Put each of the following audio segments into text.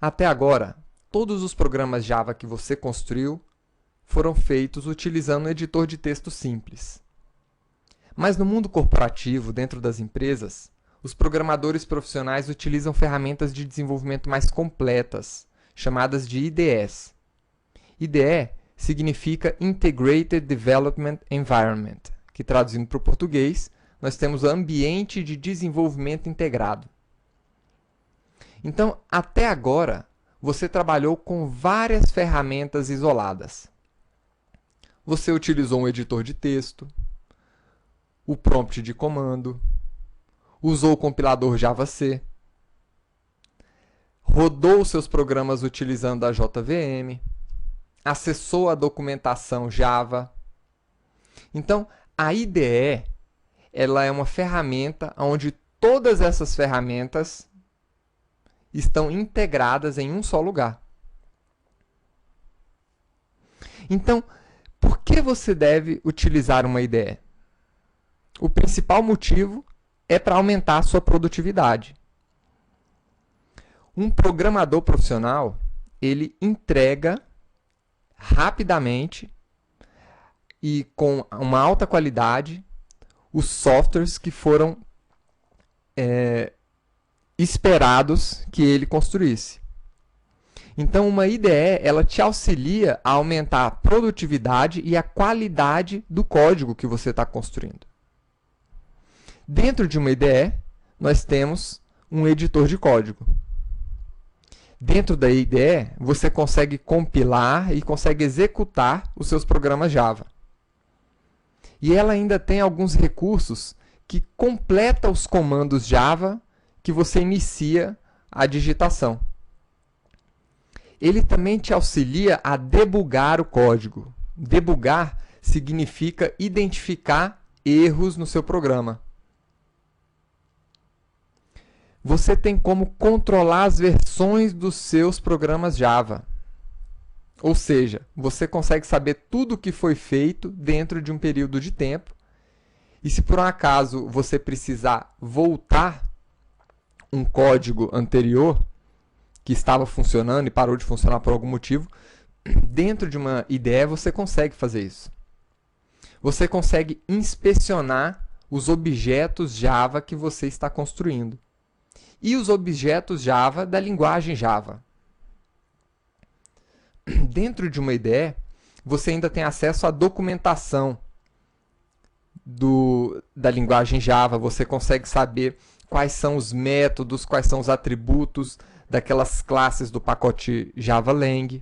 Até agora, todos os programas Java que você construiu foram feitos utilizando um editor de texto simples. Mas no mundo corporativo, dentro das empresas, os programadores profissionais utilizam ferramentas de desenvolvimento mais completas, chamadas de IDEs. IDE significa Integrated Development Environment, que traduzindo para o português, nós temos ambiente de desenvolvimento integrado. Então, até agora, você trabalhou com várias ferramentas isoladas. Você utilizou um editor de texto, o prompt de comando, usou o compilador JavaC, rodou seus programas utilizando a JVM, acessou a documentação Java. Então, a IDE ela é uma ferramenta onde todas essas ferramentas estão integradas em um só lugar. Então, por que você deve utilizar uma IDE? O principal motivo é para aumentar a sua produtividade. Um programador profissional, ele entrega rapidamente e com uma alta qualidade os softwares que foram esperados que ele construísse. Então, uma IDE ela te auxilia a aumentar a produtividade e a qualidade do código que você está construindo. Dentro de uma IDE, nós temos um editor de código. Dentro da IDE, você consegue compilar e consegue executar os seus programas Java. E ela ainda tem alguns recursos que completam os comandos Java que você inicia a digitação. Ele também te auxilia a debugar o código. Debugar significa identificar erros no seu programa. Você tem como controlar as versões dos seus programas Java. Ou seja, você consegue saber tudo o que foi feito dentro de um período de tempo. E se por um acaso você precisar voltar um código anterior que estava funcionando e parou de funcionar por algum motivo, dentro de uma IDE você consegue fazer isso. Você consegue inspecionar os objetos Java que você está construindo. E os objetos Java da linguagem Java. Dentro de uma IDE, você ainda tem acesso à documentação da linguagem Java. Você consegue saber quais são os métodos, quais são os atributos daquelas classes do pacote JavaLang.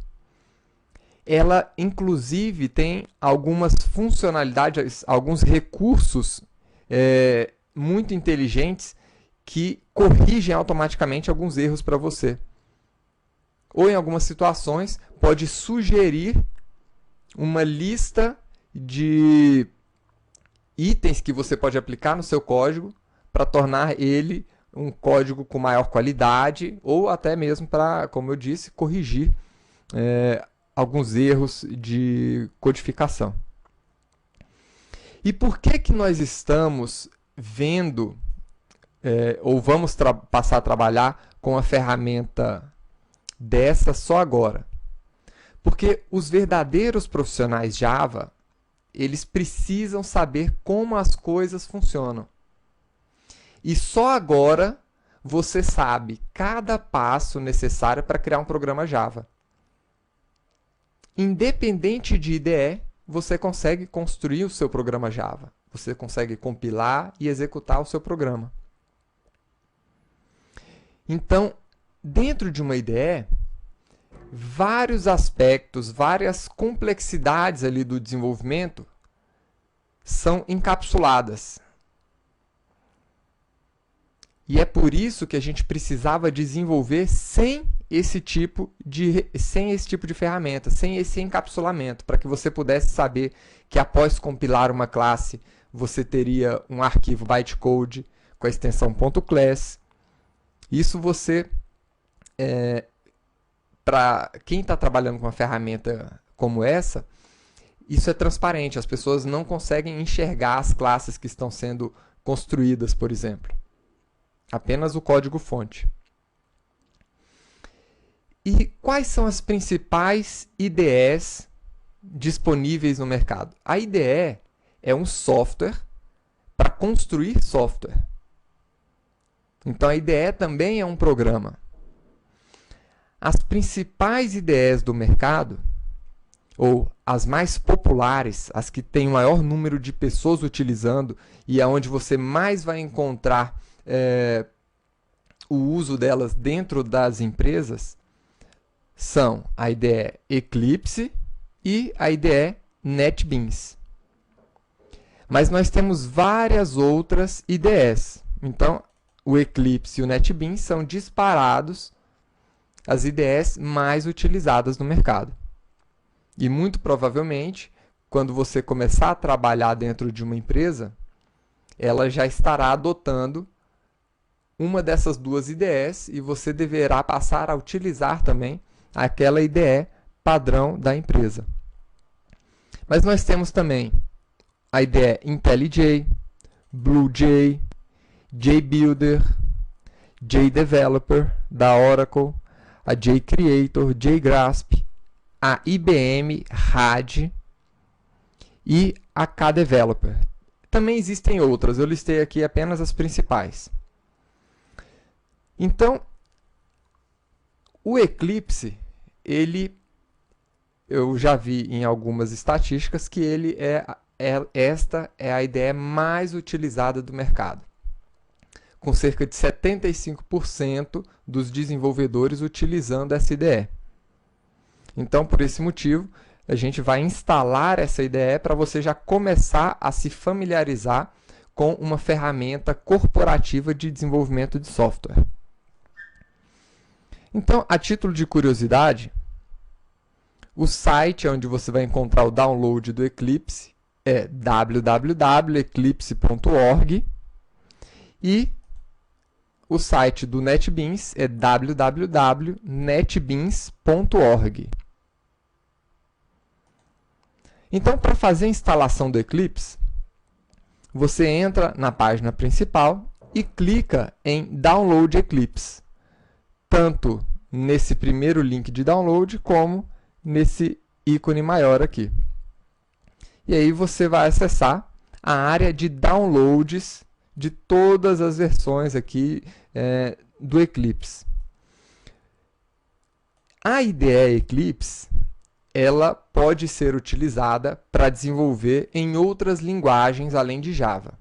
Ela, inclusive, tem algumas funcionalidades, alguns recursos muito inteligentes que corrigem automaticamente alguns erros para você. Ou, em algumas situações, pode sugerir uma lista de itens que você pode aplicar no seu código para tornar ele um código com maior qualidade ou até mesmo para, como eu disse, corrigir alguns erros de codificação. E por que nós estamos vendo ou vamos passar a trabalhar com a ferramenta dessa só agora? Porque os verdadeiros profissionais Java, eles precisam saber como as coisas funcionam. E só agora você sabe cada passo necessário para criar um programa Java. Independente de IDE, você consegue construir o seu programa Java. Você consegue compilar e executar o seu programa. Então, dentro de uma IDE, vários aspectos, várias complexidades ali do desenvolvimento são encapsuladas. E é por isso que a gente precisava desenvolver sem esse tipo de ferramenta, sem esse encapsulamento, para que você pudesse saber que após compilar uma classe, você teria um arquivo bytecode com a extensão .class. Isso você, para quem está trabalhando com uma ferramenta como essa, isso é transparente, as pessoas não conseguem enxergar as classes que estão sendo construídas, por exemplo. Apenas o código-fonte. E quais são as principais IDEs disponíveis no mercado? A IDE é um software para construir software. Então a IDE também é um programa. As principais IDEs do mercado, ou as mais populares, as que têm o maior número de pessoas utilizando e aonde você mais vai encontrar o uso delas dentro das empresas, são a IDE Eclipse e a IDE NetBeans. Mas nós temos várias outras IDEs. Então, o Eclipse e o NetBeans são disparados as IDEs mais utilizadas no mercado. E muito provavelmente, quando você começar a trabalhar dentro de uma empresa, ela já estará adotando uma dessas duas IDEs e você deverá passar a utilizar também aquela IDE padrão da empresa. Mas nós temos também a IDE IntelliJ, BlueJ, JBuilder, JDeveloper da Oracle, a JCreator, JGrasp, a IBM RAD e a KDeveloper. Também existem outras, eu listei aqui apenas as principais. Então, o Eclipse, eu já vi em algumas estatísticas que esta é a IDE mais utilizada do mercado, com cerca de 75% dos desenvolvedores utilizando essa IDE. Então, por esse motivo, a gente vai instalar essa IDE para você já começar a se familiarizar com uma ferramenta corporativa de desenvolvimento de software. Então, a título de curiosidade, o site onde você vai encontrar o download do Eclipse é www.eclipse.org e o site do NetBeans é www.netbeans.org. Então, para fazer a instalação do Eclipse, você entra na página principal e clica em Download Eclipse, tanto nesse primeiro link de download como nesse ícone maior aqui. E aí você vai acessar a área de downloads de todas as versões aqui do Eclipse. A IDE Eclipse, ela pode ser utilizada para desenvolver em outras linguagens além de Java.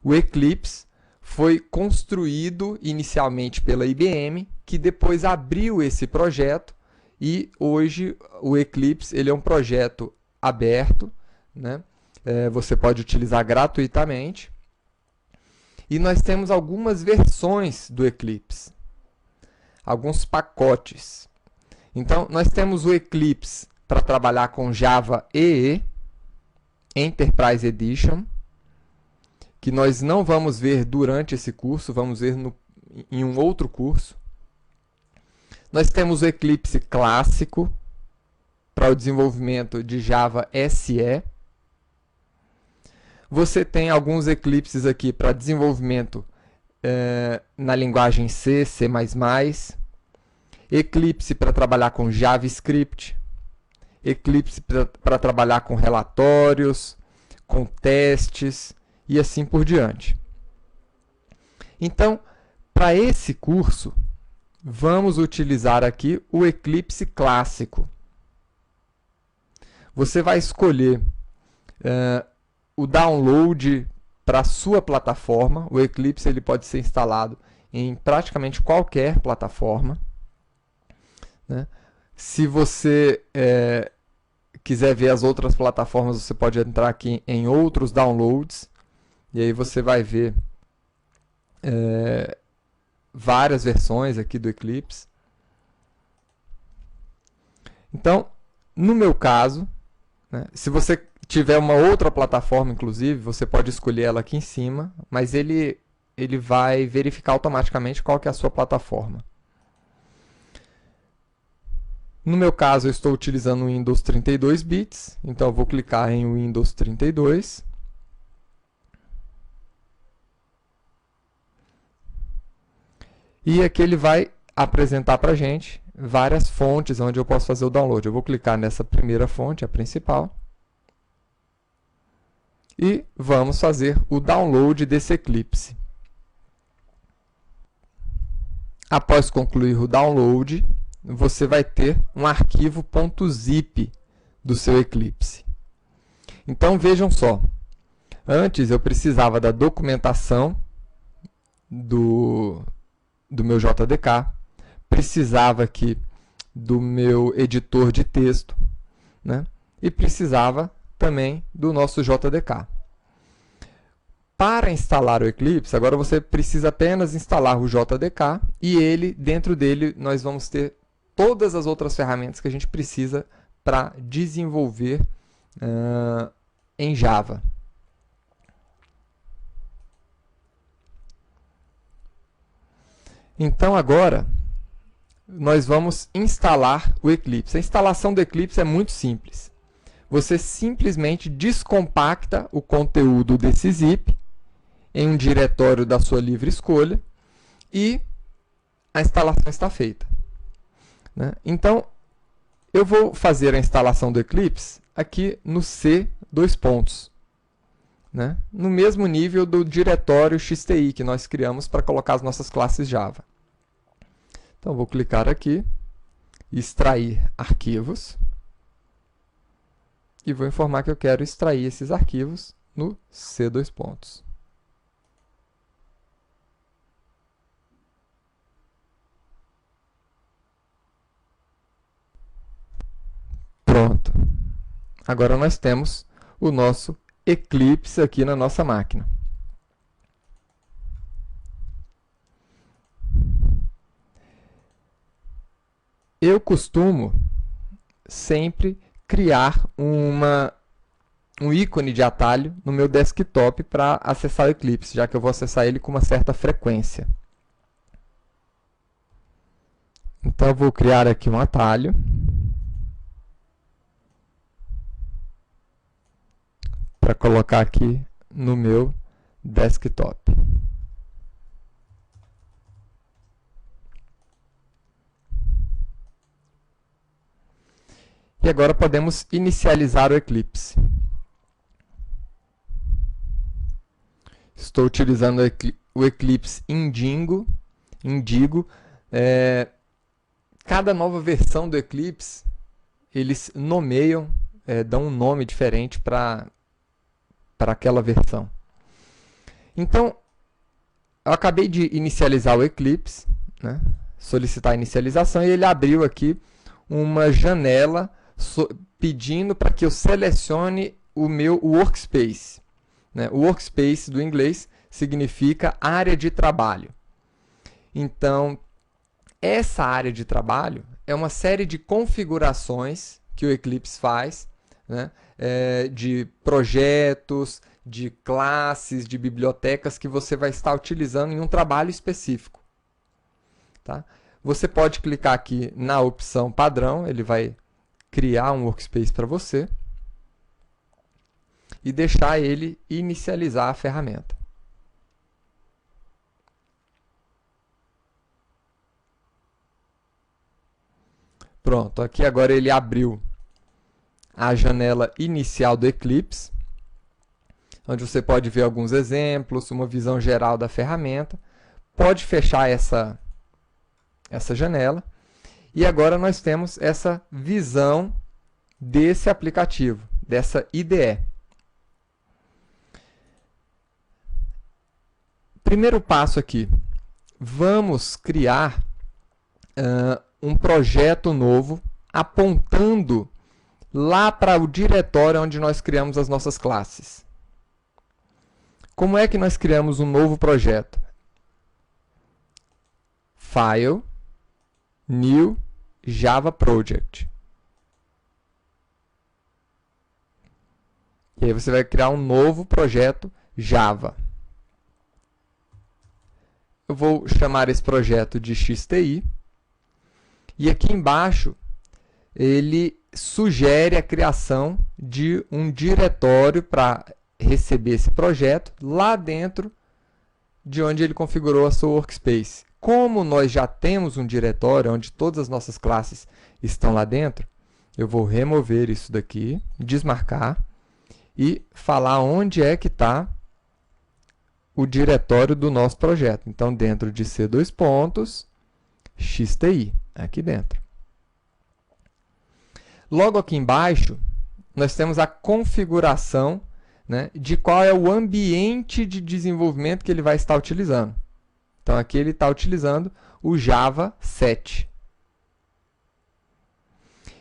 O Eclipse foi construído inicialmente pela IBM, que depois abriu esse projeto, e hoje o Eclipse ele é um projeto aberto, né? Você pode utilizar gratuitamente. E nós temos algumas versões do Eclipse, alguns pacotes. Então, nós temos o Eclipse para trabalhar com Java EE, Enterprise Edition, que nós não vamos ver durante esse curso, vamos ver em um outro curso. Nós temos o Eclipse clássico para o desenvolvimento de Java SE. Você tem alguns Eclipses aqui para desenvolvimento na linguagem C, C++. Eclipse para trabalhar com JavaScript. Eclipse para trabalhar com relatórios, com testes e assim por diante. Então, para esse curso, vamos utilizar aqui o Eclipse clássico. Você vai escolher o download para a sua plataforma. O Eclipse ele pode ser instalado em praticamente qualquer plataforma, né? Se você quiser ver as outras plataformas, você pode entrar aqui em outros downloads, e aí você vai ver várias versões aqui do Eclipse. Então, no meu caso, né, se você tiver uma outra plataforma, inclusive, você pode escolher ela aqui em cima, mas ele vai verificar automaticamente qual que é a sua plataforma. No meu caso, eu estou utilizando o Windows 32 bits, então eu vou clicar em Windows 32. E aqui ele vai apresentar para a gente várias fontes onde eu posso fazer o download. Eu vou clicar nessa primeira fonte, a principal, e vamos fazer o download desse Eclipse. Após concluir o download, você vai ter um arquivo .zip do seu Eclipse. Então vejam só, antes eu precisava da documentação do meu JDK, precisava aqui do meu editor de texto, né? E precisava também do nosso JDK. Para instalar o Eclipse, agora você precisa apenas instalar o JDK e dentro dele nós vamos ter todas as outras ferramentas que a gente precisa para desenvolver em Java. Então agora nós vamos instalar o Eclipse. A instalação do Eclipse é muito simples. Você simplesmente descompacta o conteúdo desse zip em um diretório da sua livre escolha e a instalação está feita, né? Então, eu vou fazer a instalação do Eclipse aqui no C, né? No mesmo nível do diretório XTI que nós criamos para colocar as nossas classes Java. Então, vou clicar aqui, extrair arquivos, e vou informar que eu quero extrair esses arquivos no C. Pronto. Agora nós temos o nosso Eclipse aqui na nossa máquina. Eu costumo sempre criar um ícone de atalho no meu desktop para acessar o Eclipse, já que eu vou acessar ele com uma certa frequência. Então, eu vou criar aqui um atalho. Para colocar aqui no meu desktop. E agora podemos inicializar o Eclipse. Estou utilizando o Eclipse Indigo. Cada nova versão do Eclipse, eles nomeiam, dão um nome diferente para aquela versão. Então, eu acabei de inicializar o Eclipse, né? Solicitar a inicialização, e ele abriu aqui uma janela pedindo para que eu selecione o meu workspace, né? O workspace do inglês significa área de trabalho. Então, essa área de trabalho é uma série de configurações que o Eclipse faz, né? De projetos, de classes, de bibliotecas que você vai estar utilizando em um trabalho específico. Tá? Você pode clicar aqui na opção padrão, ele vai criar um workspace para você e deixar ele inicializar a ferramenta. Pronto, aqui agora ele abriu a janela inicial do Eclipse, onde você pode ver alguns exemplos, uma visão geral da ferramenta. Pode fechar essa janela. E agora nós temos essa visão desse aplicativo, dessa IDE. Primeiro passo aqui, vamos criar um projeto novo apontando lá para o diretório onde nós criamos as nossas classes. Como é que nós criamos um novo projeto? File, New, Java Project. E aí você vai criar um novo projeto Java. Eu vou chamar esse projeto de XTI. E aqui embaixo, ele sugere a criação de um diretório para receber esse projeto lá dentro de onde ele configurou a sua workspace. como nós já temos um diretório onde todas as nossas classes estão lá dentro, eu vou remover isso daqui, desmarcar e falar onde é que está o diretório do nosso projeto. Então, dentro de C2 pontos, XTI, aqui dentro. Logo aqui embaixo, nós temos a configuração, né, de qual é o ambiente de desenvolvimento que ele vai estar utilizando. Então, aqui ele está utilizando o Java 7.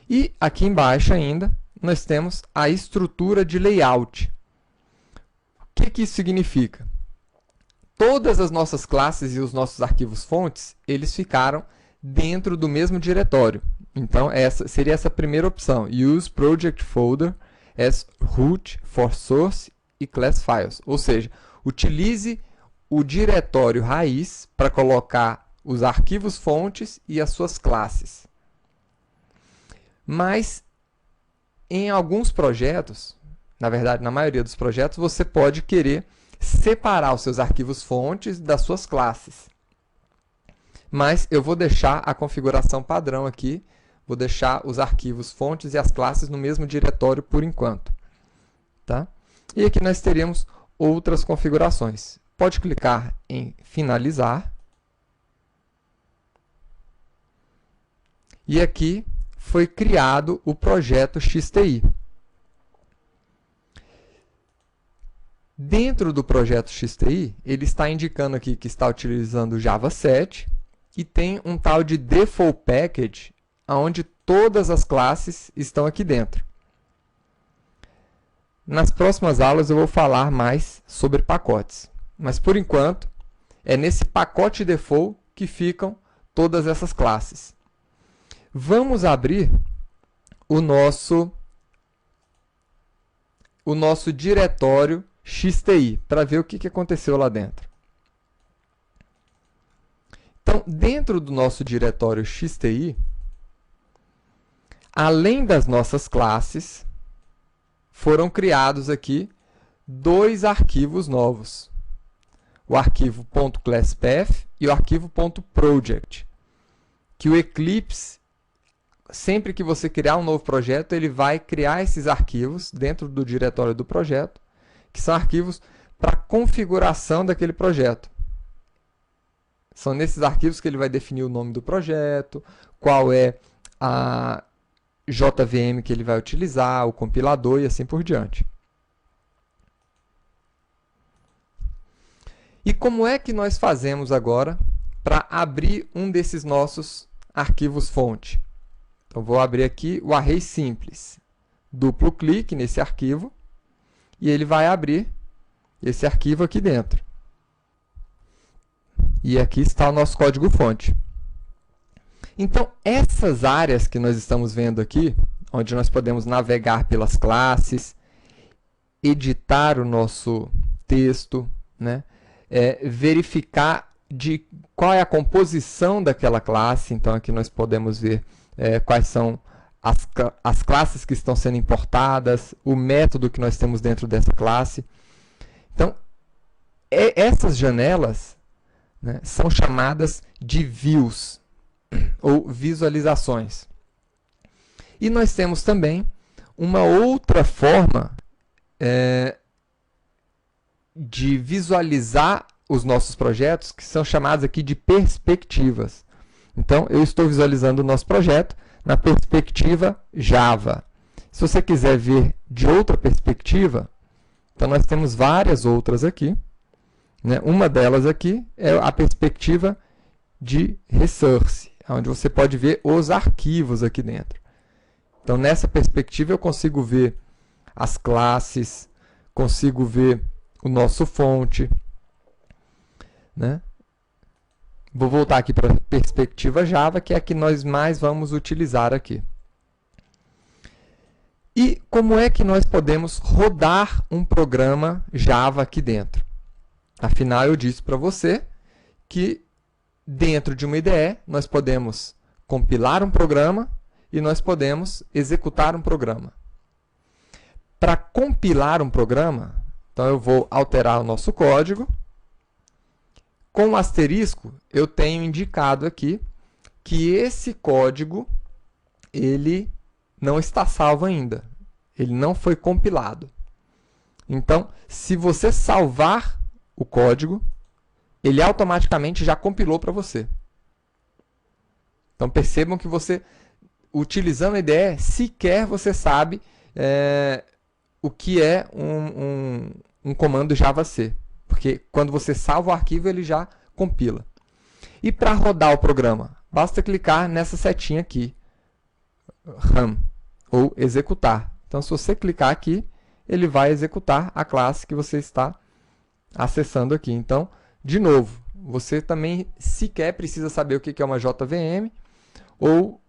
E aqui embaixo ainda, nós temos a estrutura de layout. O que isso significa? Todas as nossas classes e os nossos arquivos fontes, eles ficaram dentro do mesmo diretório. Então, seria essa primeira opção. Use Project Folder as root for source e class files. Ou seja, utilize o diretório raiz para colocar os arquivos fontes e as suas classes. Mas, em alguns projetos, na verdade, na maioria dos projetos, você pode querer separar os seus arquivos fontes das suas classes. Mas eu vou deixar a configuração padrão aqui, vou deixar os arquivos fontes e as classes no mesmo diretório por enquanto. Tá? E aqui nós teremos outras configurações. Pode clicar em finalizar. E aqui foi criado o projeto XTI. Dentro do projeto XTI, ele está indicando aqui que está utilizando o Java 7 e tem um tal de Default Package, onde todas as classes estão aqui dentro. Nas próximas aulas eu vou falar mais sobre pacotes, mas por enquanto é nesse pacote default que ficam todas essas classes. Vamos abrir o nosso diretório XTI para ver o que aconteceu lá dentro. Então, dentro do nosso diretório XTI, além das nossas classes, foram criados aqui dois arquivos novos. O arquivo .classpath e o arquivo .project, que o Eclipse, sempre que você criar um novo projeto, ele vai criar esses arquivos dentro do diretório do projeto, que são arquivos para configuração daquele projeto. São nesses arquivos que ele vai definir o nome do projeto, qual é a JVM que ele vai utilizar, o compilador e assim por diante. E como é que nós fazemos agora para abrir um desses nossos arquivos fonte? Então, vou abrir aqui o array simples. Duplo clique nesse arquivo e ele vai abrir esse arquivo aqui dentro. E aqui está o nosso código-fonte. Então, essas áreas que nós estamos vendo aqui, onde nós podemos navegar pelas classes, editar o nosso texto, né? Verificar qual é a composição daquela classe. Então, aqui nós podemos ver quais são as classes que estão sendo importadas, o método que nós temos dentro dessa classe. Então, essas janelas, né, são chamadas de views, ou visualizações. E nós temos também uma outra forma de visualizar os nossos projetos, que são chamados aqui de perspectivas. Então, eu estou visualizando o nosso projeto na perspectiva Java. Se você quiser ver de outra perspectiva, então nós temos várias outras aqui, né? Uma delas aqui é a perspectiva de Resource, onde você pode ver os arquivos aqui dentro. Então, nessa perspectiva, eu consigo ver as classes, consigo ver o nosso fonte, né? Vou voltar aqui para a perspectiva Java, que é a que nós mais vamos utilizar aqui. E como é que nós podemos rodar um programa Java aqui dentro? Afinal, eu disse para você que dentro de uma IDE nós podemos compilar um programa e nós podemos executar um programa. Para compilar um programa, então eu vou alterar o nosso código, Com o asterisco, eu tenho indicado aqui que esse código ele não está salvo ainda. Ele não foi compilado. Então, se você salvar o código, ele automaticamente já compilou para você. Então, percebam que você, utilizando a IDE, sequer você sabe o que é um comando JavaC. Porque quando você salva o arquivo, ele já compila. E para rodar o programa, basta clicar nessa setinha aqui, Run, ou executar. Então, se você clicar aqui, ele vai executar a classe que você está acessando aqui. Então, de novo, você também sequer precisa saber o que é uma JVM ou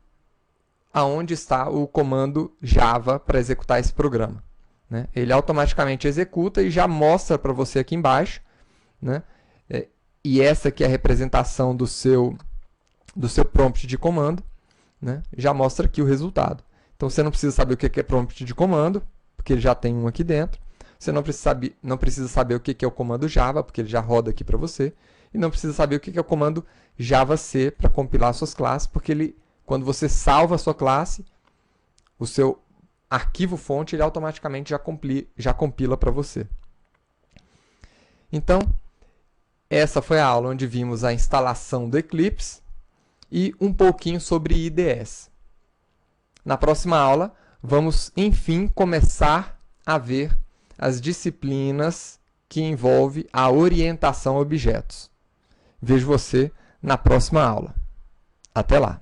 aonde está o comando Java para executar esse programa, né? Ele automaticamente executa e já mostra para você aqui embaixo, né? E essa aqui é a representação do seu prompt de comando, né? Já mostra aqui o resultado. Então, você não precisa saber o que é prompt de comando, porque ele já tem um aqui dentro. Você não precisa saber o que é o comando Java, porque ele já roda aqui para você. E não precisa saber o que é o comando JavaC para compilar suas classes, porque ele, quando você salva a sua classe, o seu arquivo fonte ele automaticamente já compila para você. Então, essa foi a aula onde vimos a instalação do Eclipse e um pouquinho sobre IDEs. Na próxima aula, vamos, enfim, começar a ver as disciplinas que envolvem a orientação a objetos. Vejo você na próxima aula. Até lá!